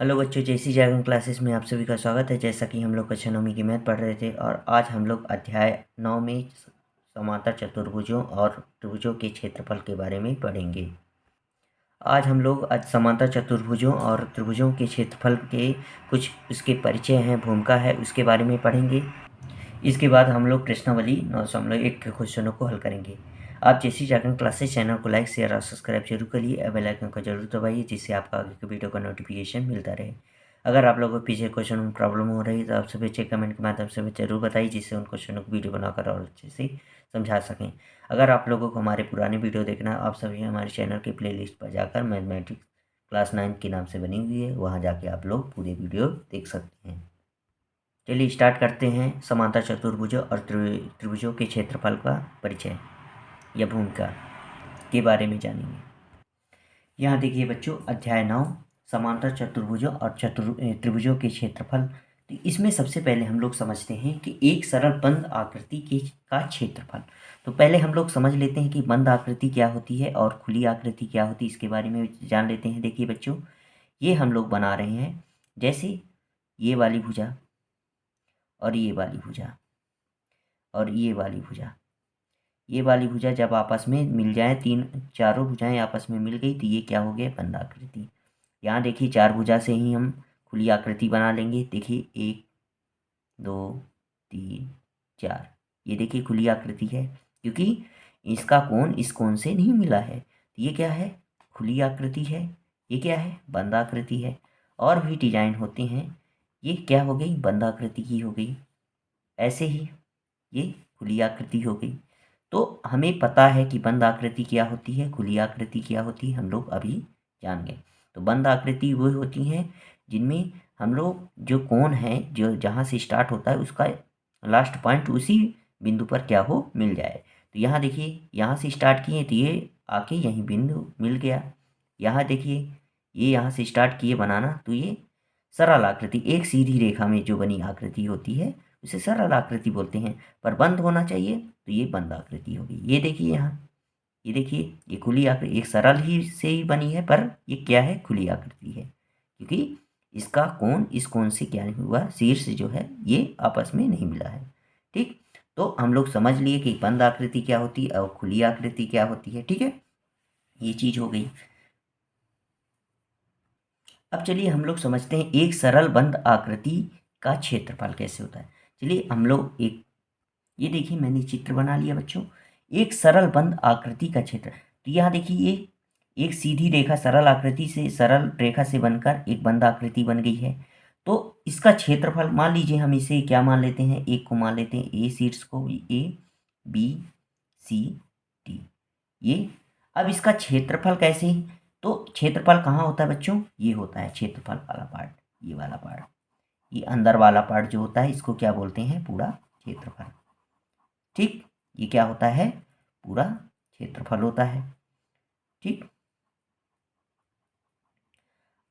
Hello बच्चों, जैसी जागरण classes में आप सभी का स्वागत है। जैसा कि हम लोग कक्षा 9वीं की मैथ पढ़ रहे थे और आज हम लोग अध्याय 9 में समांतर चतुर्भुजों और त्रिभुजों के क्षेत्रफल के बारे में पढ़ेंगे। आज हम लोग समांतर चतुर्भुजों और त्रिभुजों के क्षेत्रफल के कुछ उसके परिचय हैं, भूमिका है, उसके बारे में पढ़ेंगे। इसके बाद हम लोग प्रश्नावली 9.1 के क्वेश्चनों को हल करेंगे। आप जैसी जागरण क्लासेस चैनल को लाइक शेयर और सब्सक्राइब जरूर करिए, बेल आइकन को जरूर दबाइए जिससे आपका आगे के वीडियो का नोटिफिकेशन मिलता रहे। अगर आप लोगों को पीछे क्वेश्चन में प्रॉब्लम हो रही है तो आप सभी अच्छे कमेंट के माध्यम से जरूर बताइए जिससे उन क्वेश्चनों को वीडियो बनाकर और अच्छे से समझा सकें। अगर आप लोगों को हमारे पुराने वीडियो देखना है, आप सभी हमारे चैनल के प्लेलिस्ट पर जाकर मैथमेटिक्स क्लास 9 के नाम से बनी हुई है, वहाँ जाके आप लोग पूरे वीडियो देख सकते हैं। चलिए स्टार्ट करते हैं। समांतर चतुर्भुजों और त्रिभुजों के क्षेत्रफल का परिचय या भूमिका के बारे में जानेंगे। यहाँ देखिए बच्चों, अध्याय 9 समांतर चतुर्भुजों और त्रिभुजों के क्षेत्रफल। तो इसमें सबसे पहले हम लोग समझते हैं कि एक सरल बंद आकृति का क्षेत्रफल। तो पहले हम लोग समझ लेते हैं कि बंद आकृति क्या होती है और खुली आकृति क्या होती है, इसके बारे में जान लेते हैं। देखिए बच्चों, ये हम लोग बना रहे हैं जैसे ये वाली भुजा और ये वाली भुजा और ये वाली भुजा। ये वाली भुजा जब आपस में मिल जाए, चारों भुजाएं आपस में मिल गई तो ये क्या हो गया, बंद आकृति। यहाँ देखिए, चार भुजा से ही हम खुली आकृति बना लेंगे। देखिए 1 2 3 4, ये देखिए खुली आकृति है क्योंकि इसका कोण इस कोण से नहीं मिला है। तो ये क्या है, खुली आकृति है। ये क्या है, बंद आकृति है। और भी डिजाइन होते हैं, ये क्या हो गई, बंद आकृति की हो गई। ऐसे ही ये खुली आकृति हो गई। तो हमें पता है कि बंद आकृति क्या होती है, खुली आकृति क्या होती है, हम लोग अभी जान गए। तो बंद आकृति वो होती हैं जिनमें हम लोग जो कोण है, जो जहाँ से स्टार्ट होता है उसका लास्ट पॉइंट उसी बिंदु पर क्या हो, मिल जाए। तो यहाँ देखिए, यहाँ से स्टार्ट किए तो ये आके यहीं बिंदु मिल गया। यहाँ देखिए, ये यहाँ से स्टार्ट किए बनाना तो ये सरल आकृति, एक सीधी रेखा में जो बनी आकृति होती है उसे सरल आकृति बोलते हैं। पर बंद होना चाहिए तो ये बंद आकृति होगी। ये देखिए यहाँ, ये देखिए, ये खुली आकृति, एक सरल ही से ही बनी है पर ये क्या है, खुली आकृति है क्योंकि इसका कोण इस कोण से क्या नहीं हुआ, शीर्ष जो है ये आपस में नहीं मिला है। ठीक, तो हम लोग समझ लिए कि बंद आकृति क्या होती है और खुली आकृति क्या होती है। ठीक है, ये चीज हो गई। अब चलिए हम लोग समझते हैं एक सरल बंद आकृति का क्षेत्रफल कैसे होता है। चलिए हम लोग एक, ये देखिए मैंने चित्र बना लिया बच्चों, एक सरल बंद आकृति का क्षेत्र। तो यहाँ देखिए, ये एक सीधी रेखा सरल आकृति से, सरल रेखा से बनकर एक बंद आकृति बन गई है। तो इसका क्षेत्रफल मान लीजिए, हम इसे क्या मान लेते हैं, एक को मान लेते हैं, ए शीर्ष को, ए बी सी डी। ये अब इसका क्षेत्रफल कैसे, तो क्षेत्रफल कहाँ होता है बच्चों, ये होता है क्षेत्रफल वाला पार्ट, ये वाला पार्ट, ये अंदर वाला पार्ट जो होता है इसको क्या बोलते हैं, पूरा क्षेत्रफल। ठीक, ये क्या होता है, पूरा क्षेत्रफल होता है। ठीक,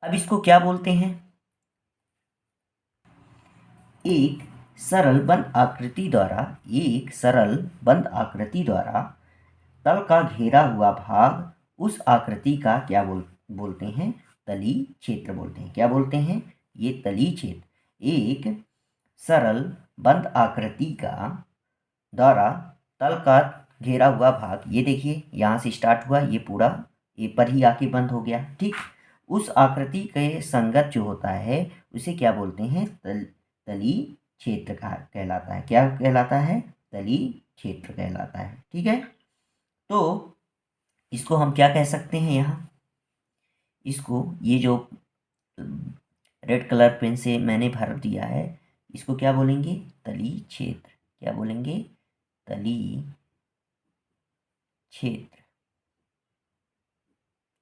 अब इसको क्या बोलते हैं, एक सरल बंद आकृति द्वारा, एक सरल बंद आकृति द्वारा तल का घेरा हुआ भाग उस आकृति का क्या बोलते हैं, तली क्षेत्र बोलते हैं। क्या बोलते हैं, ये तली क्षेत्र। एक सरल बंद आकृति का द्वारा तल का घेरा हुआ भाग, ये देखिए यहाँ से स्टार्ट हुआ, ये पूरा ये पर ही आके बंद हो गया। ठीक, उस आकृति के संगत जो होता है उसे क्या बोलते हैं, तली क्षेत्र का कहलाता है। क्या कहलाता है, तली क्षेत्र कहलाता है। ठीक है, तो इसको हम क्या कह सकते हैं, यहाँ इसको, ये जो रेड कलर पेन से मैंने भर दिया है, इसको क्या बोलेंगे, तली क्षेत्र। क्या बोलेंगे, तली क्षेत्र।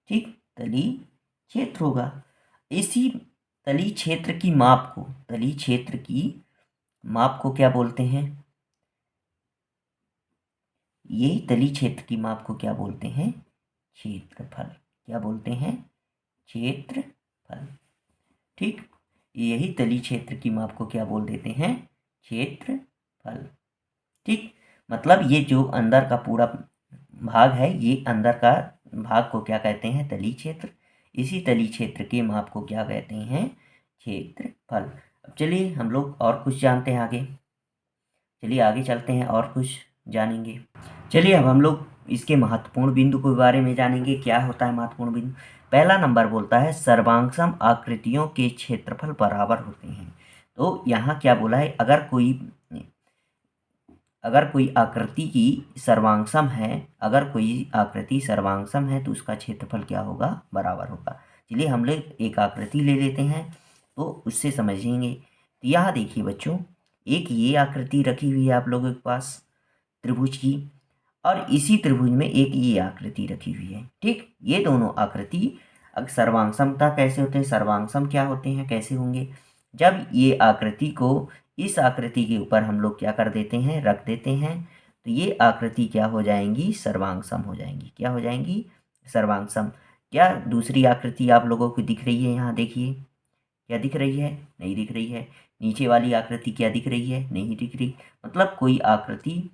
ठीक, तली क्षेत्र होगा। इसी तली क्षेत्र की माप को, तली क्षेत्र की माप को क्या बोलते हैं, ये तली क्षेत्र की माप को क्या बोलते हैं, क्षेत्रफल। क्या बोलते हैं, क्षेत्रफल। ठीक, यही तली क्षेत्र की माप को क्या बोल देते हैं, क्षेत्रफल। ठीक, मतलब ये जो अंदर का पूरा भाग है, ये अंदर का भाग को क्या कहते हैं, तली क्षेत्र। इसी तली क्षेत्र के माप को क्या कहते हैं? क्षेत्रफल। अब चलिए हम लोग और कुछ जानते हैं आगे। चलिए आगे चलते हैं और कुछ जानेंगे। चलिए अब हम लोग इसके महत्वपूर्ण बिंदु के बारे में जानेंगे। क्या होता है महत्वपूर्ण बिंदु? पहला नंबर बोलता है सर्वांगसम आकृतियों के क्षेत्रफल बराबर होते हैं। तो यहाँ क्या बोला है? अगर कोई आकृति की सर्वांगसम है, अगर कोई आकृति सर्वांगसम है तो उसका क्षेत्रफल क्या होगा? बराबर होगा। चलिए हम लोग एक आकृति ले लेते हैं तो उससे समझेंगे। तो यहाँ देखिए बच्चों, एक ये आकृति रखी हुई है आप लोगों के पास त्रिभुज की, और इसी त्रिभुज में एक ये आकृति रखी हुई है। ठीक, ये दोनों आकृति सर्वांगसमता कैसे होते हैं? सर्वांगसम क्या होते हैं, कैसे होंगे? जब ये आकृति को इस आकृति के ऊपर हम लोग क्या कर देते हैं? रख देते हैं, तो ये आकृति क्या हो जाएंगी? सर्वांगसम हो जाएंगी। क्या हो जाएंगी? सर्वांगसम। क्या दूसरी आकृति आप लोगों को दिख रही है? यहाँ देखिए, क्या दिख रही है? नहीं दिख रही है। नीचे वाली आकृति क्या दिख रही है? नहीं दिख रही। मतलब कोई आकृति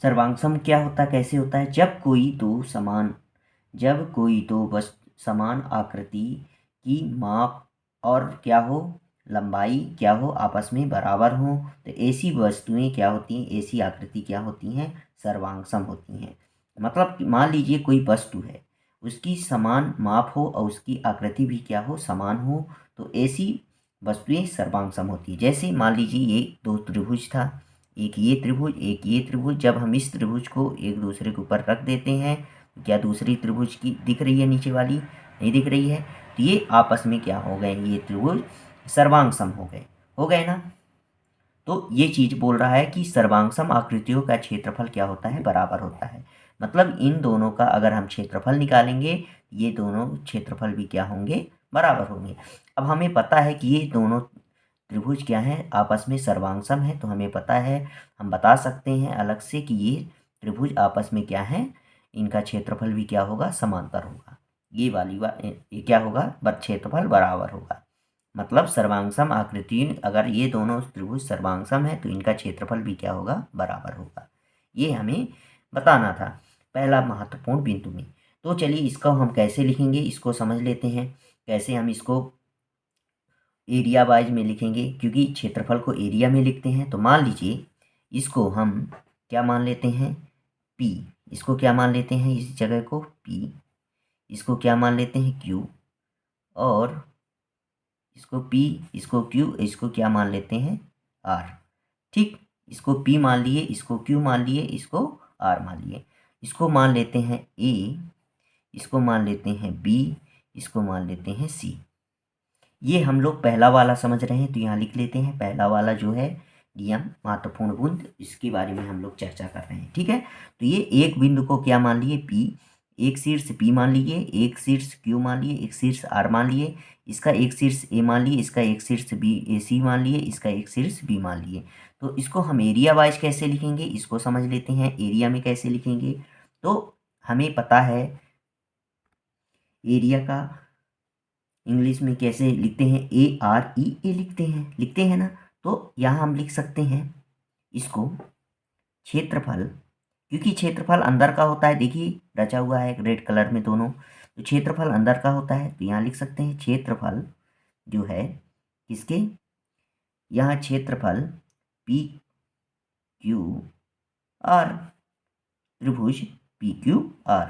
सर्वांगसम क्या होता है, कैसे होता है? जब कोई दो बस समान आकृति की माप और क्या हो, लंबाई क्या हो, आपस में बराबर हो, तो ऐसी वस्तुएं क्या होती हैं? ऐसी आकृति क्या होती हैं? सर्वांगसम होती हैं। मतलब मान लीजिए कोई वस्तु है, उसकी समान माप हो और उसकी आकृति भी क्या हो? समान हो, तो ऐसी वस्तुएं सर्वांगसम होती है। जैसे मान लीजिए ये दो त्रिभुज था, एक ये त्रिभुज, एक ये त्रिभुज। जब हम इस त्रिभुज को एक दूसरे के ऊपर रख देते हैं, क्या दूसरी त्रिभुज की दिख रही है? नीचे वाली नहीं दिख रही है। तो ये आपस में क्या हो गए? ये त्रिभुज सर्वांगसम हो गए ना? तो ये चीज बोल रहा है कि सर्वांगसम आकृतियों का क्षेत्रफल क्या होता है? बराबर होता है। मतलब इन दोनों का अगर हम क्षेत्रफल निकालेंगे, ये दोनों क्षेत्रफल भी क्या होंगे? बराबर होंगे। अब हमें पता है कि ये दोनों त्रिभुज क्या है? आपस में सर्वांगसम है। तो हमें पता है, हम बता सकते हैं अलग से कि ये त्रिभुज आपस में क्या है? इनका क्षेत्रफल भी क्या होगा? समांतर होगा। ये वाली बात, ये क्या होगा? क्षेत्रफल बराबर होगा। मतलब सर्वांगसम आकृति, अगर ये दोनों त्रिभुज सर्वांगसम है तो इनका क्षेत्रफल भी क्या होगा? बराबर होगा। ये हमें बताना था पहला महत्वपूर्ण बिंदु में। तो चलिए इसको हम कैसे लिखेंगे, इसको समझ लेते हैं। कैसे हम इसको एरिया वाइज में लिखेंगे, क्योंकि क्षेत्रफल को एरिया में लिखते हैं। तो मान लीजिए इसको हम क्या मान लेते हैं? P। इसको क्या मान लेते हैं? इस जगह को P। इसको क्या मान लेते हैं? Q। और इसको P, इसको Q, इसको क्या मान लेते हैं? R। ठीक, इसको P मान लिए, इसको Q मान लिए, इसको R मान लिए। इसको मान लेते हैं A, इसको मान लेते हैं B, इसको मान लेते हैं C। ये हम लोग पहला वाला समझ रहे हैं, तो यहाँ लिख लेते हैं पहला वाला जो है नियम महत्वपूर्ण बिंदु, इसके बारे में हम लोग चर्चा कर रहे हैं। ठीक है, तो ये एक बिंदु को क्या मान लिए? P। एक शीर्ष P मान लीजिए, एक शीर्ष Q मान लिए, एक शीर्ष R मान लिए, इसका एक शीर्ष A मान लिए, इसका एक शीर्ष B C मान लिए, इसका एक शीर्ष B मान लिए। तो इसको हम एरिया वाइज कैसे लिखेंगे, इसको समझ लेते हैं। एरिया में कैसे लिखेंगे? तो हमें पता है एरिया का इंग्लिश में कैसे लिखते हैं? AREA लिखते हैं ना? तो यहाँ हम लिख सकते हैं इसको क्षेत्रफल, क्योंकि क्षेत्रफल अंदर का होता है। देखिए रचा हुआ है रेड कलर में दोनों, तो क्षेत्रफल अंदर का होता है। तो यहाँ लिख सकते हैं क्षेत्रफल जो है किसके? यहाँ क्षेत्रफल PQR, त्रिभुज PQR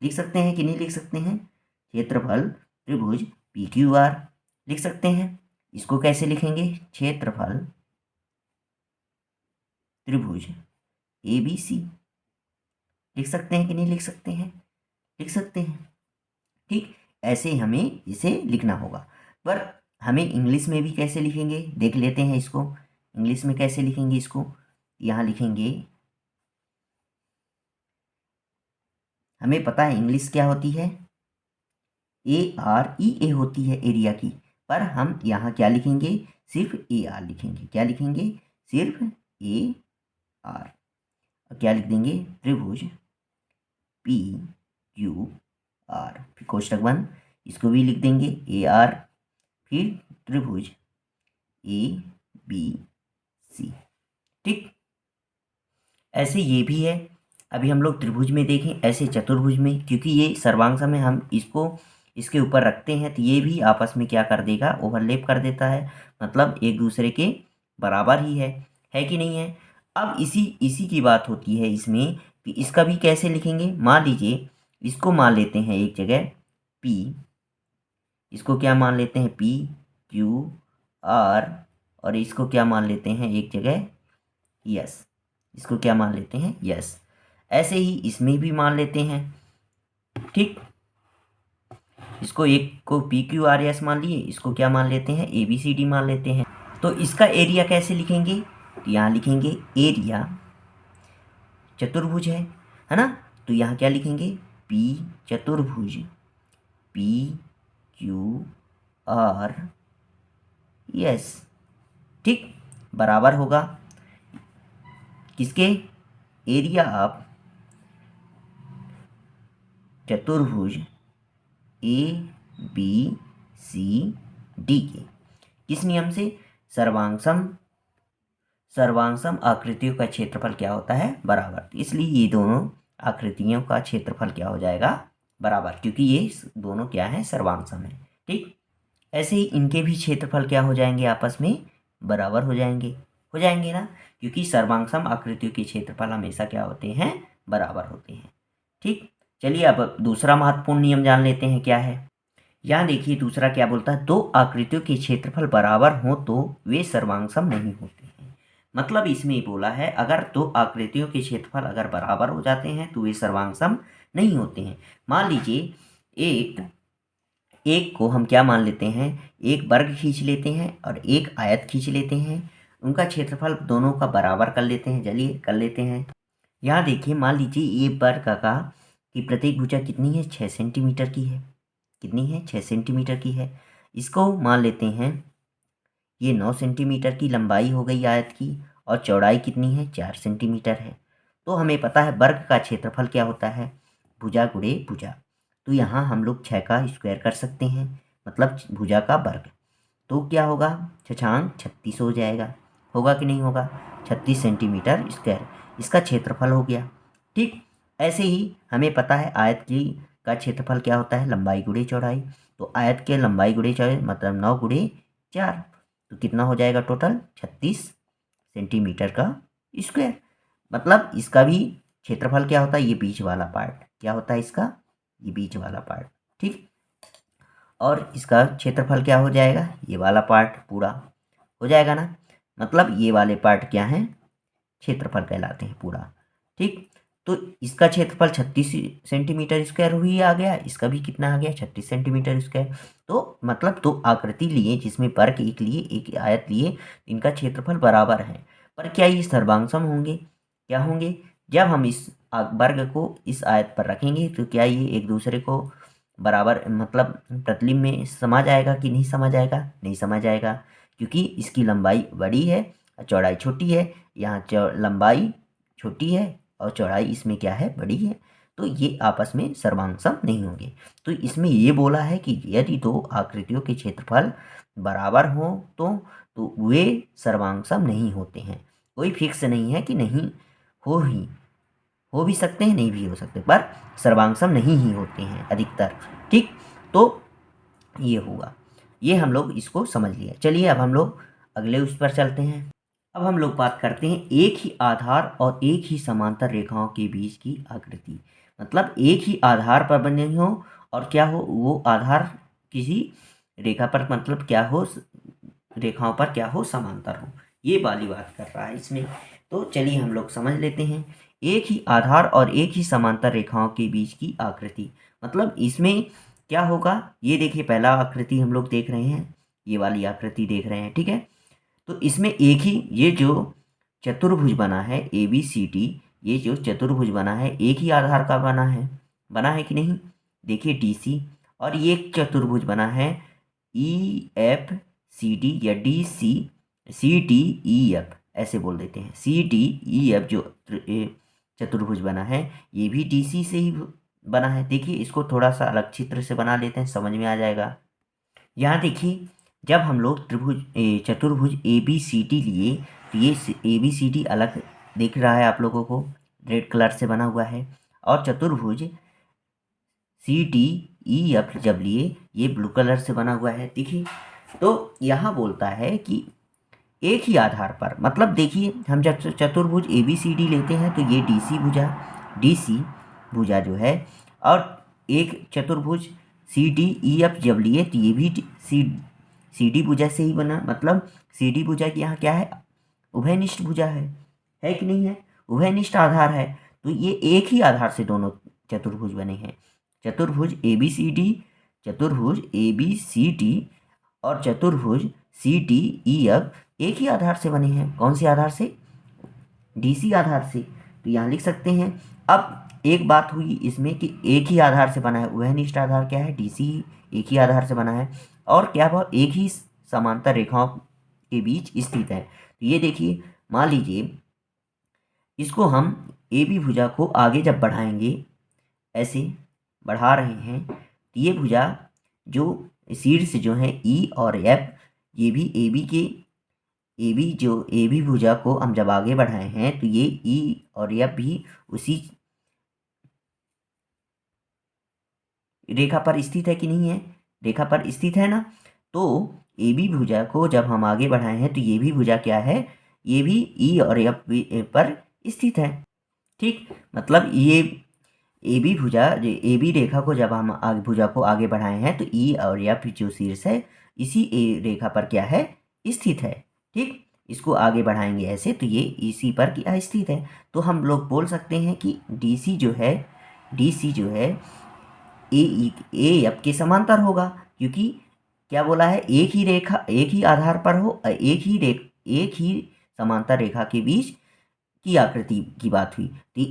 लिख सकते हैं कि नहीं लिख सकते हैं? क्षेत्रफल त्रिभुज PQR लिख सकते हैं। इसको कैसे लिखेंगे? क्षेत्रफल त्रिभुज ABC लिख सकते हैं कि नहीं लिख सकते हैं? लिख सकते हैं। ठीक, ऐसे हमें इसे लिखना होगा। पर हमें इंग्लिश में भी कैसे लिखेंगे देख लेते हैं। इसको इंग्लिश में कैसे लिखेंगे? इसको यहाँ लिखेंगे, हमें पता है इंग्लिश क्या होती है? AREA होती है एरिया की, पर हम यहाँ क्या लिखेंगे? सिर्फ AR लिखेंगे। क्या लिखेंगे? सिर्फ AR। क्या लिख देंगे? त्रिभुज PQR, फिर कोष्टक बंद, इसको भी लिख देंगे AR, फिर त्रिभुज ABC। ठीक, ऐसे ये भी है। अभी हम लोग त्रिभुज में देखें, ऐसे चतुर्भुज में, क्योंकि ये सर्वांग में हम इसको इसके ऊपर रखते हैं तो ये भी आपस में क्या कर देगा, ओवरलैप कर देता है, मतलब एक दूसरे के बराबर ही है कि नहीं है। अब इसी की बात होती है इसमें कि इसका भी कैसे लिखेंगे। मान लीजिए इसको मान लेते हैं एक जगह P, इसको क्या मान लेते हैं P Q R, और इसको क्या मान लेते हैं एक जगह यस, इसको क्या मान लेते हैं यस। ऐसे ही इसमें भी मान लेते हैं, ठीक। इसको एक को पी क्यू आर एस मान लिए, इसको क्या मान लेते हैं ए बी सी डी मान लेते हैं। तो इसका एरिया कैसे लिखेंगे, तो यहाँ लिखेंगे एरिया, चतुर्भुज है ना, तो यहाँ क्या लिखेंगे पी चतुर्भुज पी क्यू आर एस, ठीक, बराबर होगा किसके, एरिया ऑफ चतुर्भुज ए बी सी डी के। किस नियम से, सर्वांशम आकृतियों का क्षेत्रफल क्या होता है, बराबर। इसलिए ये दोनों आकृतियों का क्षेत्रफल क्या हो जाएगा, बराबर, क्योंकि ये दोनों क्या है, सर्वांशम है, ठीक। ऐसे ही इनके भी क्षेत्रफल क्या हो जाएंगे, आपस में बराबर हो जाएंगे ना, क्योंकि सर्वांशम आकृतियों के क्षेत्रफल हमेशा क्या होते हैं, बराबर होते हैं, ठीक। चलिए अब दूसरा महत्वपूर्ण नियम जान लेते हैं क्या है। यहाँ देखिए दूसरा क्या बोलता है, दो आकृतियों के क्षेत्रफल बराबर हो तो वे सर्वांशम नहीं होते हैं। मतलब इसमें बोला है अगर दो आकृतियों के क्षेत्रफल अगर बराबर हो जाते हैं तो वे सर्वांशम नहीं होते हैं। मान लीजिए एक को हम क्या मान लेते हैं, एक वर्ग खींच लेते हैं और एक आयत खींच लेते हैं, उनका क्षेत्रफल दोनों का बराबर कर लेते हैं। चलिए कर लेते हैं। यहाँ देखिए मान लीजिए ये वर्ग का कि प्रत्येक भुजा कितनी है, 6 सेंटीमीटर की है। कितनी है, 6 सेंटीमीटर की है। इसको मान लेते हैं ये 9 सेंटीमीटर की लंबाई हो गई आयत की, और चौड़ाई कितनी है, 4 सेंटीमीटर है। तो हमें पता है वर्ग का क्षेत्रफल क्या होता है, भुजा गुणे भुजा। तो यहाँ हम लोग 6 का स्क्वायर कर सकते हैं, मतलब भुजा का वर्ग। तो क्या होगा, 6 36 हो जाएगा, होगा कि नहीं होगा, 36 सेंटीमीटर स्क्वायर इसका क्षेत्रफल हो गया, ठीक। ऐसे ही हमें पता है आयत की का क्षेत्रफल क्या होता है, लंबाई गुणे चौड़ाई। तो आयत के लंबाई गुणे चौड़ाई मतलब 9 गुणे 4, तो कितना हो जाएगा टोटल, 36 सेंटीमीटर का स्क्वायर। मतलब इसका भी क्षेत्रफल क्या होता है, ये बीच वाला पार्ट क्या होता है इसका, ये बीच वाला पार्ट, ठीक। और इसका क्षेत्रफल क्या हो जाएगा, ये वाला पार्ट पूरा हो जाएगा ना। मतलब ये वाले पार्ट क्या हैं, क्षेत्रफल कहलाते हैं पूरा, ठीक। तो इसका क्षेत्रफल 36 सेंटीमीटर स्क्वायर हुई आ गया, इसका भी कितना आ गया, 36 सेंटीमीटर स्क्वायर। तो मतलब दो आकृति लिए जिसमें वर्ग एक लिए एक आयत लिए, इनका क्षेत्रफल बराबर है। पर क्या ये सर्वांशम होंगे, क्या होंगे, जब हम इस वर्ग को इस आयत पर रखेंगे तो क्या ये एक दूसरे को बराबर मतलब प्रतिबिंब में समा जाएगा कि नहीं समा जाएगा, नहीं समा जाएगा, क्योंकि इसकी लंबाई बड़ी है चौड़ाई छोटी है। यहाँ लंबाई छोटी है और चौड़ाई इसमें क्या है, बड़ी है। तो ये आपस में सर्वांशम नहीं होंगे। तो इसमें ये बोला है कि यदि दो आकृतियों के क्षेत्रफल बराबर हो तो वे सर्वांशम नहीं होते हैं। कोई फिक्स नहीं है कि नहीं हो भी सकते हैं, नहीं भी हो सकते, पर सर्वांशम नहीं ही होते हैं अधिकतर, ठीक। तो ये हुआ, ये हम लोग इसको समझ लिया। चलिए अब हम लोग अगले उस पर चलते हैं। अब हम लोग बात करते हैं एक ही आधार और एक ही समांतर रेखाओं के बीच की आकृति। मतलब एक ही आधार पर बने हो और क्या हो, वो आधार किसी रेखा पर मतलब क्या हो, रेखाओं पर क्या हो, समांतर हो, ये वाली बात कर रहा है इसमें। तो चलिए हम लोग समझ लेते हैं। एक ही आधार और एक ही समांतर रेखाओं के बीच की आकृति, मतलब इसमें क्या होगा, ये देखिए पहला आकृति हम लोग देख रहे हैं, ये वाली आकृति देख रहे हैं, ठीक है। तो इसमें एक ही ये जो चतुर्भुज बना है ABCD, ये जो चतुर्भुज बना है एक ही आधार का बना है कि नहीं, देखिए DC। और ये एक चतुर्भुज बना है EFCD या DCDEF ऐसे बोल देते हैं, CDEF जो चतुर्भुज बना है ये भी DC से ही बना है। देखिए इसको थोड़ा सा अलग चित्र से बना लेते हैं, समझ में आ जाएगा। यहाँ देखिए जब हम लोग चतुर्भुज ABCD लिए तो ये ABCD अलग दिख रहा है आप लोगों को, रेड कलर से बना हुआ है। और चतुर्भुज सी डी ई एफ जब लिए, ये ब्लू कलर से बना हुआ है। देखिए, तो यहाँ बोलता है कि एक ही आधार पर, मतलब देखिए हम जब चतुर्भुज ए बी सी डी लेते हैं तो ये डी सी भुजा जो है, और एक चतुर्भुज सी डी ई एफ जब लिए तो ये भी सी डी भुजा से ही बना। मतलब सी डी भुजा की यहाँ क्या है, उभयनिष्ठ भुजा है कि नहीं है, उभयनिष्ठ आधार है। तो ये एक ही आधार से दोनों चतुर्भुज बने हैं। चतुर्भुज ए बी सी डी, चतुर्भुज ए बी सी डी और चतुर्भुज सी डी ई एफ एक ही आधार से बने हैं। कौन से आधार से, डीसी आधार से। तो यहाँ लिख सकते हैं। अब एक बात हुई इसमें कि एक ही आधार से बना है, उभयनिष्ठ आधार क्या है, डीसी एक ही आधार से बना है, और क्या वह एक ही समांतर रेखाओं के बीच स्थित है। तो ये देखिए, मान लीजिए इसको हम ए बी भुजा को आगे जब बढ़ाएंगे, ऐसे बढ़ा रहे हैं, तो ये भुजा जो शीर्ष जो है ई और एफ, ये भी ए बी भुजा को हम जब आगे बढ़ाए हैं तो ये ई और एफ भी उसी रेखा पर स्थित है कि नहीं है, रेखा पर स्थित है ना। तो ए बी भुजा को जब हम आगे बढ़ाए हैं तो ये भी भुजा क्या है, ये भी ई और एफ पर स्थित है। ठीक, मतलब ये ए बी भुजा, ए बी रेखा को जब हम भुजा को आगे बढ़ाए हैं तो ई और एफ जो शीर्ष है इसी ए रेखा पर क्या है, स्थित है। ठीक, इसको आगे बढ़ाएंगे ऐसे तो ये इसी पर क्या स्थित है। तो हम लोग बोल सकते हैं कि डीसी जो है ए एफ के समांतर होगा, क्योंकि क्या बोला है, एक ही रेखा एक ही आधार पर हो, एक ही समांतर रेखा के बीच की आकृति की बात हुई। तो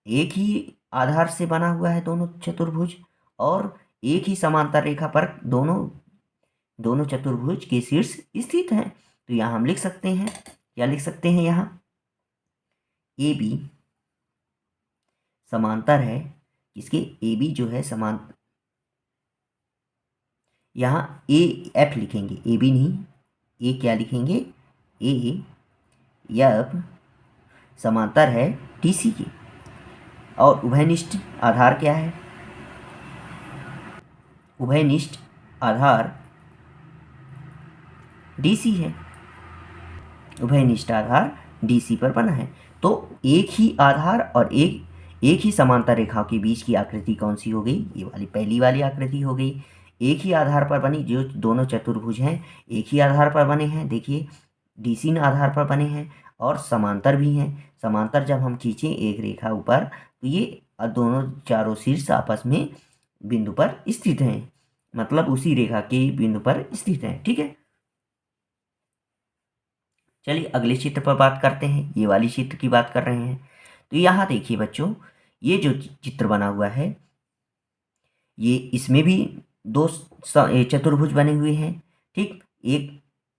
एक ही आधार से बना हुआ है दोनों चतुर्भुज, और एक ही समांतर रेखा पर दोनों चतुर्भुज के शीर्ष स्थित हैं। तो यहाँ हम लिख सकते हैं, क्या लिख सकते हैं, यहाँ ए बी समांतर है, इसके ए बी जो है समांतर, यहाँ ए एफ लिखेंगे, ए बी नहीं, ए क्या लिखेंगे, ए एफ समांतर है डीसी के, और उभयनिष्ठ आधार क्या है, उभयनिष्ठ आधार डीसी है, उभयनिष्ठ आधार डीसी पर बना है। तो एक ही आधार और एक ही समांतर रेखा के बीच की आकृति कौन सी हो गई, ये वाली पहली वाली आकृति हो गई। एक ही आधार पर बनी, जो दोनों चतुर्भुज हैं एक ही आधार पर बने हैं, देखिए डीसी आधार पर बने हैं, और समांतर भी हैं। समांतर जब हम खींचें एक रेखा ऊपर तो ये दोनों चारों शीर्ष आपस में बिंदु पर स्थित हैं, मतलब उसी रेखा के बिंदु पर स्थित हैं। ठीक है, चलिए अगले चित्र पर बात करते हैं। ये वाली चित्र की बात कर रहे हैं। तो यहाँ देखिए बच्चों, ये जो चित्र बना हुआ है, ये इसमें भी दो चतुर्भुज बने हुए हैं। ठीक, एक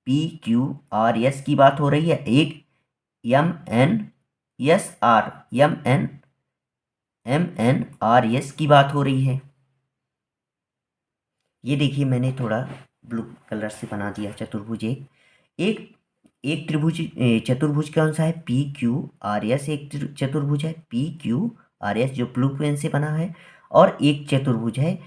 पी क्यू आर एस की बात हो रही है, एक एम एन आर एस की बात हो रही है। ये देखिए, मैंने थोड़ा ब्लू कलर से बना दिया चतुर्भुज। एक त्रिभुज चतुर्भुज कौन सा है, पी क्यू आर एस, एक चतुर्भुज है पी क्यू आर एस जो ब्लू पेन से बना है, और एक चतुर्भुज है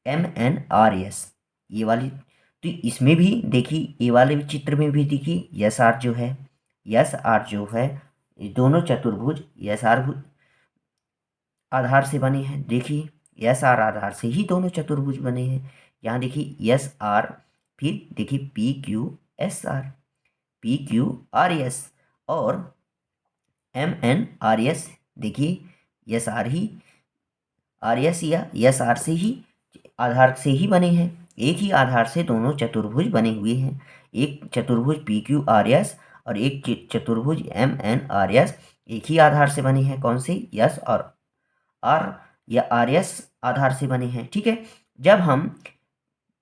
एम एन आर एस, ये वाली। तो इसमें भी देखिए, ये वाले चित्र में भी देखिए यस आर जो है, दोनों चतुर्भुज यस आर आधार से बने हैं। देखिए यस आर आधार से ही दोनों चतुर्भुज बने हैं। यहाँ देखिए यस आर, फिर देखिए P Q S R, P Q R S, और एम एन आर एस, देखिए यस आर ही आर एस या यस आर से ही आधार से ही बने हैं। एक ही आधार से दोनों चतुर्भुज बने हुए हैं, एक चतुर्भुज पी क्यू आर एस और एक चतुर्भुज एम एन आर एस एक ही आधार से बने हैं। कौन से, यस और आर या आर एस आधार से बने हैं। ठीक है, जब हम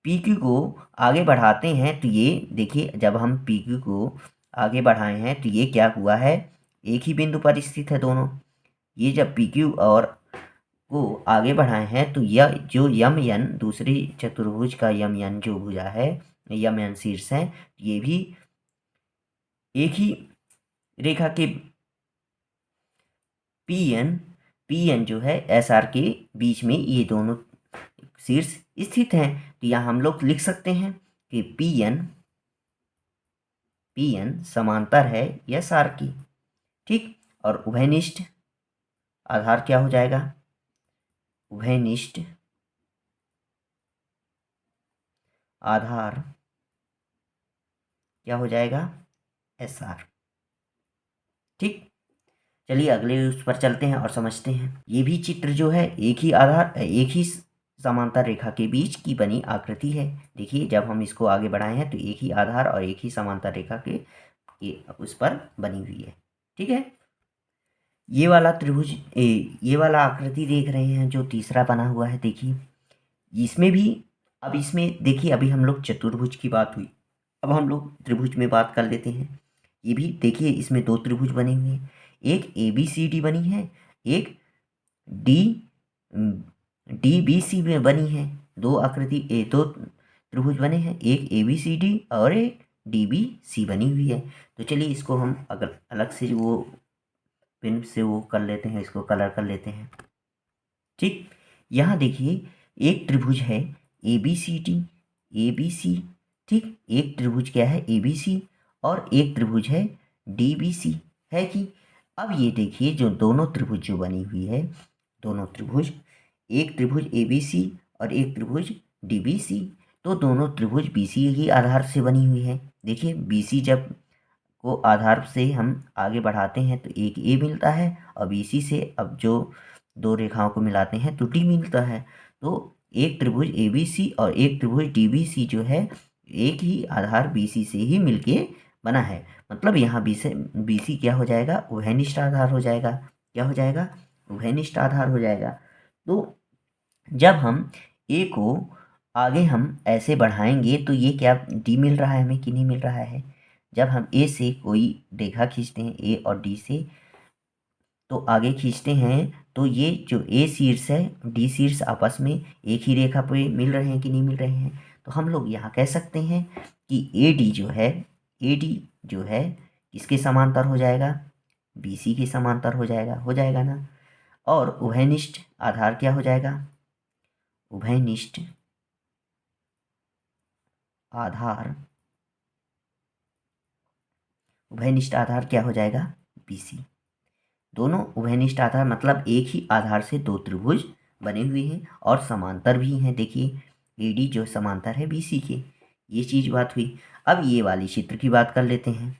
पी क्यू को आगे बढ़ाते हैं तो ये देखिए, जब हम पी क्यू को आगे बढ़ाए हैं तो ये क्या हुआ है, एक ही बिंदु पर स्थित है दोनों। ये जब पी क्यू और को आगे बढ़ाए हैं तो यह जो यम एन दूसरी चतुर्भुज का यम एन जो भुजा है, यम एन शीर्ष है, ये भी एक ही रेखा के पी एन, पी एन जो है एस आर के बीच में ये दोनों शीर्ष स्थित हैं। तो यहाँ हम लोग लिख सकते हैं कि पी एन समांतर है एस आर की। ठीक, और उभयनिष्ठ आधार क्या हो जाएगा? उभयनिष्ठ आधार क्या हो जाएगा? S R. ठीक, चलिए अगले उस पर चलते हैं और समझते हैं। ये भी चित्र जो है एक ही आधार एक ही समांतर रेखा के बीच की बनी आकृति है। देखिए जब हम इसको आगे बढ़ाए हैं तो एक ही आधार और एक ही समांतर रेखा के उस पर बनी हुई है। ठीक है, ये वाला त्रिभुज ये वाला आकृति देख रहे हैं जो तीसरा बना हुआ है। देखिए इसमें भी, अब इसमें देखिए अभी हम लोग चतुर्भुज की बात हुई, अब हम लोग त्रिभुज में बात कर लेते हैं। ये भी देखिए इसमें दो त्रिभुज बने हुए हैं, एक ए बी सी डी बनी है, एक डी डी बी सी में बनी है। दो दो त्रिभुज बने हैं, एक ए बी सी डी और एक डी बी सी बनी हुई है। तो चलिए इसको हम अगर अलग से वो पेन से वो कर लेते हैं, इसको कलर कर लेते हैं। ठीक, यहाँ देखिए एक त्रिभुज है A B C D A B C. ठीक, एक त्रिभुज क्या है? ए बी सी, और एक त्रिभुज है डी बी सी, है कि? अब ये देखिए जो दोनों त्रिभुज जो बनी हुई है, दोनों त्रिभुज, एक त्रिभुज ए बी सी और एक त्रिभुज डी बी सी, तो दोनों त्रिभुज बी सी ही आधार से बनी हुई है। देखिए बी सी जब को आधार से हम आगे बढ़ाते हैं तो एक ए मिलता है, और बी सी से अब जो दो रेखाओं को मिलाते हैं तो डी मिलता है। तो एक त्रिभुज ए बी सी और एक त्रिभुज डी बी सी जो है एक ही आधार बी सी से ही मिलके बना है। मतलब यहाँ बी सी क्या हो जाएगा? उभयनिष्ठ आधार हो जाएगा। क्या हो जाएगा? उभयनिष्ठ आधार हो जाएगा। तो जब हम ए को आगे हम ऐसे बढ़ाएंगे तो ये क्या डी मिल रहा है हमें कि नहीं मिल रहा है? जब हम ए से कोई रेखा खींचते हैं, ए और डी से, तो आगे खींचते हैं तो ये जो ए शीर्ष है डी शीर्ष आपस में एक ही रेखा पे मिल रहे हैं कि नहीं मिल रहे हैं? तो हम लोग यहाँ कह सकते हैं कि ए डी जो है किसके समांतर हो जाएगा? बी सी के समांतर हो जाएगा ना। और उभयनिष्ठ आधार क्या हो जाएगा? उभयनिष्ठ आधार क्या हो जाएगा? B C. दोनों उभयनिष्ठ आधार मतलब एक ही आधार से दो त्रिभुज बने हुए हैं और समांतर भी हैं। देखिए एडी जो समांतर है बीसी के, ये चीज बात हुई। अब ये वाली चित्र की बात कर लेते हैं।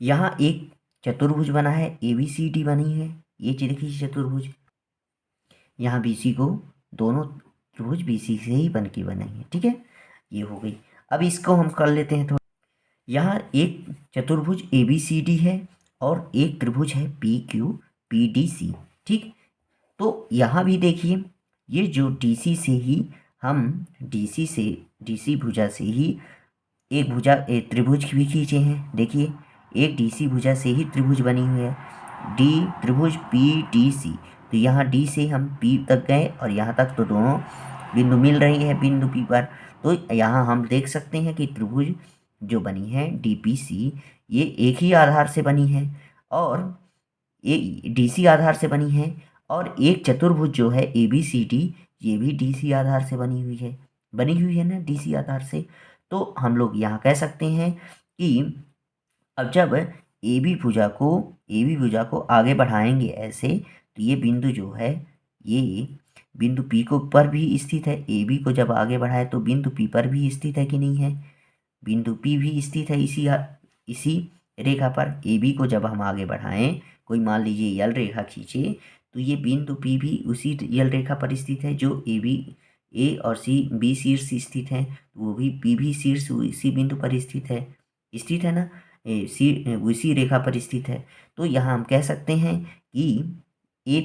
यहाँ एक चतुर्भुज बना है, ए बी सी डी बनी है, ये देखिए चतुर्भुज। यहाँ बीसी को दोनों त्रिभुज बीसी से ही बन के बने हैं। ठीक है, ये हो गई। अब इसको हम कर लेते हैं थोड़ा। यहाँ एक चतुर्भुज ए बी सी डी है और एक त्रिभुज है P Q P D C. ठीक, तो यहाँ भी देखिए ये जो डीसी से ही हम डीसी भुजा से ही एक त्रिभुज भी खींचे हैं। देखिए एक डीसी भुजा से ही त्रिभुज बनी हुई है, डी त्रिभुज पी डी सी। तो यहाँ डी से हम पी तक गए और यहाँ तक तो दोनों बिंदु मिल रही है बिंदु पी पर। तो यहाँ हम देख सकते हैं कि त्रिभुज जो बनी है डी पी सी, ये एक ही आधार से बनी है और एक डीसी आधार से बनी है। और एक चतुर्भुज जो है ए बी सी डी, ये भी डीसी आधार से बनी हुई है ना, डीसी आधार से। तो हम लोग यहाँ कह सकते हैं कि अब जब ए बी भुजा को आगे बढ़ाएंगे ऐसे, तो ये बिंदु जो है ये बिंदु पी को पर भी स्थित है। ए बी को जब आगे बढ़ाए तो बिंदु पी पर भी स्थित है कि नहीं है? बिंदु पी भी स्थित है इसी रेखा पर। ए बी को जब हम आगे बढ़ाएं, कोई मान लीजिए यल रेखा खींचे, तो ये बिंदु पी भी उसी यल रेखा पर स्थित है जो ए और सी बी शीर्ष स्थित है, वो भी पी भी शीर्ष इसी बिंदु पर स्थित है ना, उसी रेखा पर स्थित है। तो यहाँ हम कह सकते हैं कि ए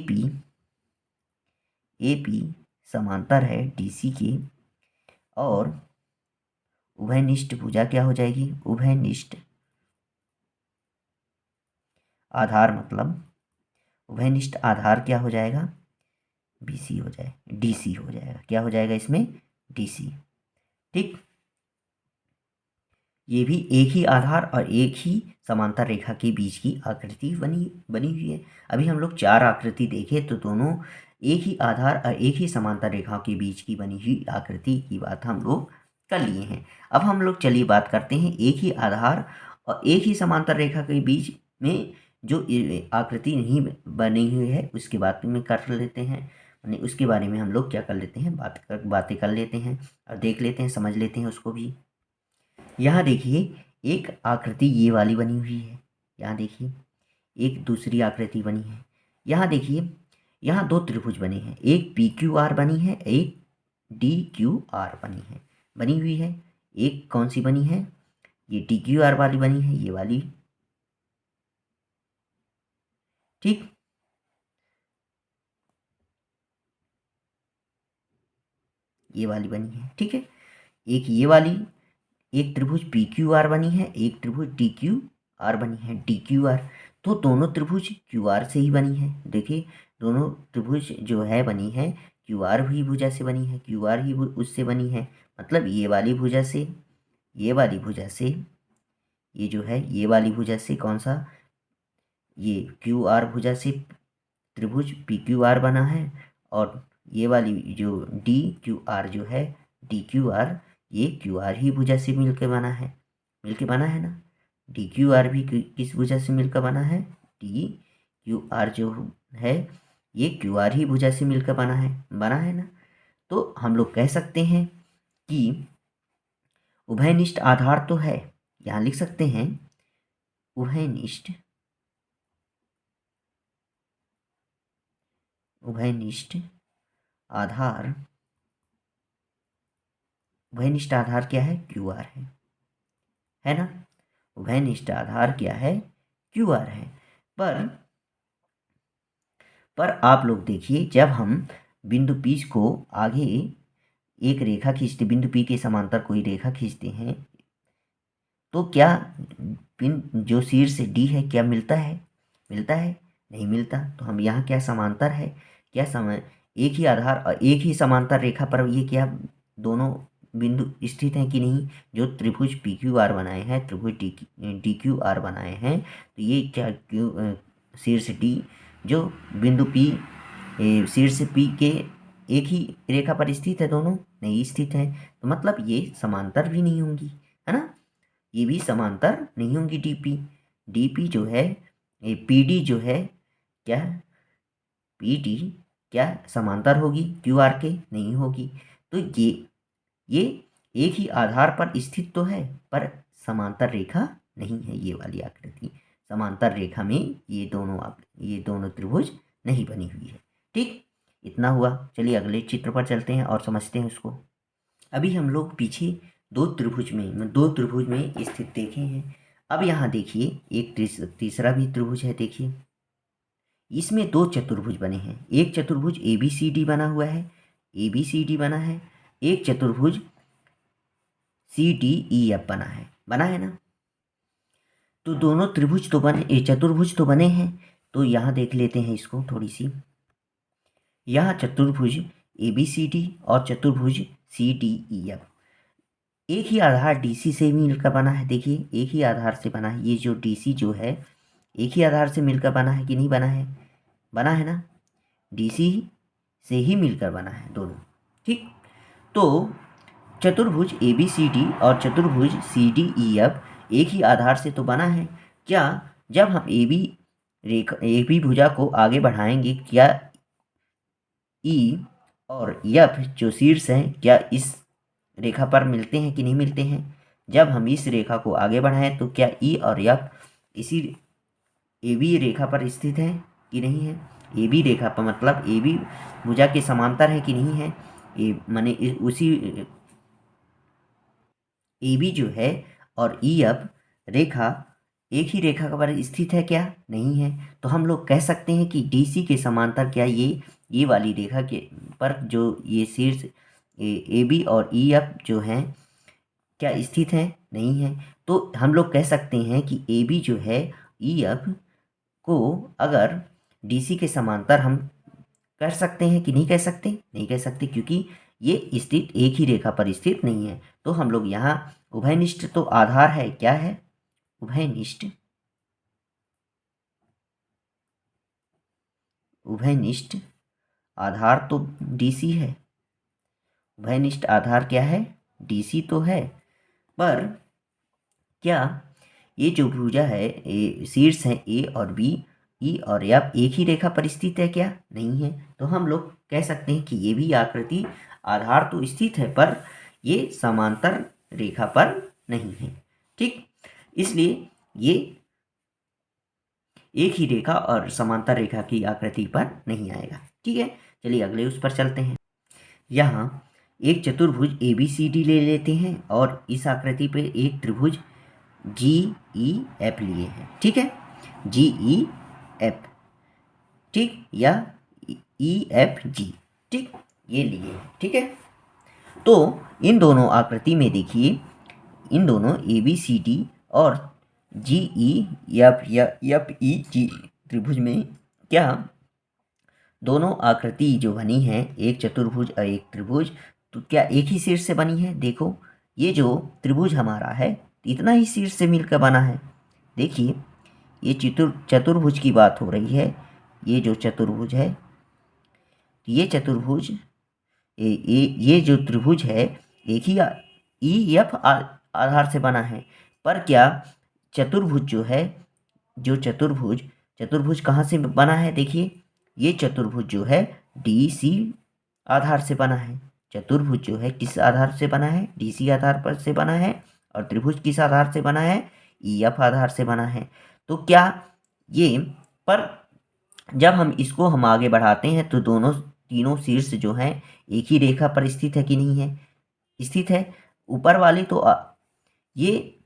पी समांतर है डीसी के, और उभयनिष्ठ भुजा क्या हो जाएगी? उभयनिष्ठ आधार मतलब उभयनिष्ठ आधार क्या हो जाएगा? बीसी हो जाएगा, डीसी हो जाएगा। क्या हो जाएगा इसमें? डीसी। ठीक, ये भी एक ही आधार और एक ही समांतर रेखा के बीच की आकृति बनी बनी हुई है। अभी हम लोग 4 आकृति देखे तो दोनों एक ही आधार और एक ही समांतर रेखा के बीच की बनी हुई आकृति की बात हम लोग कर लिए हैं। अब हम लोग चलिए बात करते हैं एक ही आधार और एक ही समांतर रेखा के बीच में जो आकृति नहीं बनी हुई है उसके बारे में कर लेते हैं, यानी उसके बारे में हम लोग क्या कर लेते हैं, बातें कर लेते हैं और देख लेते हैं, समझ लेते हैं उसको भी। यहाँ देखिए एक आकृति ये वाली बनी हुई है, यहाँ देखिए एक दूसरी आकृति बनी है। यहाँ देखिए यहाँ 2 त्रिभुज बने हैं, एक पी क्यू आर बनी है, एक डी क्यू आर बनी हुई है। एक कौन सी बनी है, ये डी क्यू आर वाली बनी है, ये वाली, ठीक। ये वाली बनी है, ठीक है। एक ये वाली, एक त्रिभुज पी क्यू आर बनी है, एक त्रिभुज डी क्यू आर बनी है, डी क्यू आर। तो दोनों त्रिभुज क्यू आर से ही बनी है। देखिए दोनों त्रिभुज जो है बनी है क्यू आर ही भुजा से बनी है, क्यू आर ही उससे बनी है। मतलब ये वाली भुजा से, ये वाली भुजा से, ये जो है ये वाली भुजा से कौन सा, ये क्यू आर भुजा से त्रिभुज पी क्यू आर बना है। और ये वाली जो डी क्यू आर जो है, डी क्यू आर, ये क्यू आर ही भुजा से मिलकर बना है, ना। डी क्यू आर भी किस भुजा से मिलकर बना है, डी क्यू आर जो है ये क्यू आर ही भुजा से मिलकर बना है ना। तो हम लोग कह सकते हैं कि उभयनिष्ठ आधार तो है, यहाँ लिख सकते हैं उभयनिष्ठ आधार, उभयनिष्ठ आधार क्या है, क्यू आर है ना। उभयनिष्ठ आधार क्या है, क्यू आर है। पर आप लोग देखिए जब हम बिंदु P को आगे एक रेखा खींचते, बिंदु P के समांतर कोई रेखा खींचते हैं तो क्या जो शीर्ष D है क्या मिलता है, नहीं मिलता। तो हम यहाँ क्या समांतर है, क्या एक ही आधार और एक ही समांतर रेखा पर ये क्या दोनों बिंदु स्थित हैं कि नहीं। जो त्रिभुज पी क्यू आर बनाए हैं, त्रिभुज डी क्यू आर बनाए हैं, तो ये क्या शीर्ष D जो बिंदु P शीर्ष P के एक ही रेखा पर स्थित है, दोनों नहीं स्थित हैं। तो मतलब ये समांतर भी नहीं होंगी, है ना। ये भी समांतर नहीं होंगी। डीपी जो है, ये पीडी जो है क्या, पीडी क्या समांतर होगी क्यू आर के, नहीं होगी। तो ये एक ही आधार पर स्थित तो है पर समांतर रेखा नहीं है। ये वाली आकृति समांतर रेखा में ये दोनों त्रिभुज नहीं बनी हुई है, ठीक। इतना हुआ। चलिए अगले चित्र पर चलते हैं और समझते हैं उसको। अभी हम लोग पीछे दो त्रिभुज में स्थित देखे हैं। अब यहाँ देखिए एक तीसरा भी त्रिभुज है। देखिए इसमें 2 चतुर्भुज बने हैं। एक चतुर्भुज ABCD बना हुआ है, ABCD बना है। एक चतुर्भुज CDEF बना है ना। तो दोनों चतुर्भुज तो बने हैं। तो यहाँ देख लेते हैं इसको थोड़ी सी। यहाँ चतुर्भुज ABCD और चतुर्भुज CDEF एक ही आधार DC से मिलकर बना है। देखिए एक ही आधार से बना है। ये जो DC जो है एक ही आधार से मिलकर बना है कि नहीं बना है, ना। DC से ही मिलकर बना है दोनों, ठीक। तो चतुर्भुज ABCD और चतुर्भुज CDEF एक ही आधार से तो बना है। क्या जब हम AB भुजा को आगे बढ़ाएंगे, क्या E और F जो शीर्ष हैं क्या इस रेखा पर मिलते हैं कि नहीं मिलते हैं। जब हम इस रेखा को आगे बढ़ाएं तो क्या E और F इसी AB रेखा पर स्थित है कि नहीं है। AB रेखा पर मतलब AB भुजा के समांतर है कि नहीं है। माने उसी AB जो है और EF रेखा एक ही रेखा पर स्थित है क्या, नहीं है। तो हम लोग कह सकते हैं कि DC के समांतर क्या ये वाली रेखा के पर जो ये शीर्ष AB और EF जो हैं क्या स्थित है, नहीं है। तो हम लोग कह सकते हैं कि AB जो है EF को अगर DC के समांतर हम कर सकते हैं कि नहीं कह सकते, क्योंकि ये स्थित एक ही रेखा पर स्थित नहीं है। तो हम लोग यहाँ उभयनिष्ठ तो आधार है, क्या है? उभयनिष्ठ, उभयनिष्ठ आधार तो DC है। उभयनिष्ठ आधार क्या है? DC तो है। पर क्या ये जो भुजा है, शीर्ष है A और B, E और F एक ही रेखा पर स्थित है क्या? नहीं है। तो हम लोग कह सकते हैं कि ये भी आकृति आधार तो स्थित है पर ये समांतर रेखा पर नहीं है। ठीक, इसलिए ये एक ही रेखा और समांतर रेखा की आकृति पर नहीं आएगा। ठीक है, चलिए अगले उस पर चलते हैं। यहाँ एक चतुर्भुज ABCD ले लेते हैं और इस आकृति पे एक त्रिभुज GEF लिए हैं। ठीक है, GEF, ठीक, या EFG, ठीक, ये लिए हैं। ठीक है, तो इन दोनों आकृति में देखिए, इन दोनों ABCD और GEF या FEG त्रिभुज में क्या दोनों आकृति जो बनी है, एक चतुर्भुज और एक त्रिभुज, तो क्या एक ही शीर्ष से बनी है? देखो, ये जो त्रिभुज हमारा है इतना ही शीर्ष से मिलकर बना है। देखिए, ये चतुर्भुज की बात हो रही है। ये जो चतुर्भुज है, ये चतुर्भुज ये जो त्रिभुज है एक ही EF आधार से बना है। पर क्या चतुर्भुज जो है, जो चतुर्भुज कहाँ से बना है? देखिए, ये चतुर्भुज जो है DC आधार से बना है। चतुर्भुज जो है किस आधार से बना है? DC आधार पर से बना है। और त्रिभुज किस आधार से बना है? EF आधार से बना है। तो क्या ये, पर जब हम आगे बढ़ाते हैं तो तीनों शीर्ष जो हैं एक ही रेखा पर स्थित है कि नहीं है? स्थित है। ऊपर वाली तो ये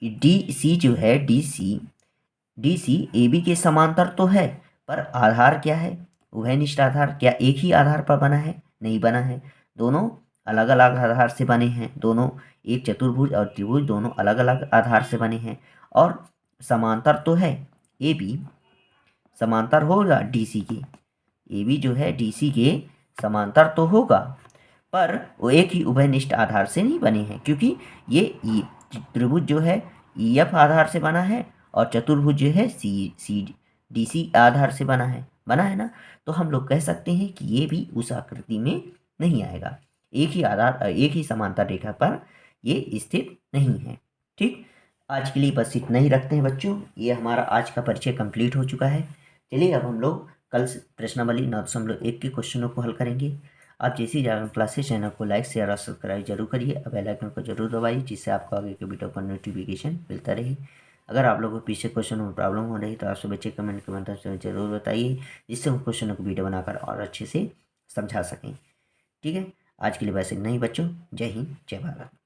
DC जो है, DC AB के समांतर तो है, पर आधार क्या है? उभयनिष्ठ आधार। क्या एक ही आधार पर बना है? नहीं बना है, दोनों अलग अलग आधार से बने हैं। दोनों, एक चतुर्भुज और त्रिभुज दोनों अलग अलग आधार से बने हैं। और समांतर तो है, AB समांतर होगा DC के। AB जो है DC के समांतर तो होगा, पर वो एक ही उभयनिष्ठ आधार से नहीं बने हैं, क्योंकि ये त्रिभुज जो है EF आधार से बना है और चतुर्भुज जो है DC आधार से बना है ना। तो हम लोग कह सकते हैं कि ये भी उस आकृति में नहीं आएगा। एक ही आधार, एक ही समांतर रेखा पर ये स्थित नहीं है। ठीक, आज के लिए बस इतना ही रखते हैं बच्चों। ये हमारा आज का परिचय कंप्लीट हो चुका है। चलिए अब हम लोग कल प्रश्नावली 9.1 के क्वेश्चनों को हल करेंगे। आप जैसी जागरण क्लासेस चैनल को लाइक शेयर और सब्सक्राइब जरूर करिए और बेल आइकन को जरूर दबाइए, जिससे आपको आगे के वीडियो पर नोटिफिकेशन मिलता रहे। अगर आप लोगों को पीछे क्वेश्चन में प्रॉब्लम हो रही है तो आप सब बच्चे कमेंट के माध्यम से जरूर बताइए, जिससे हम क्वेश्चनों को वीडियो बनाकर और अच्छे से समझा सकें। ठीक है, आज के लिए बस इतना ही बच्चों। जय हिंद, जय भारत।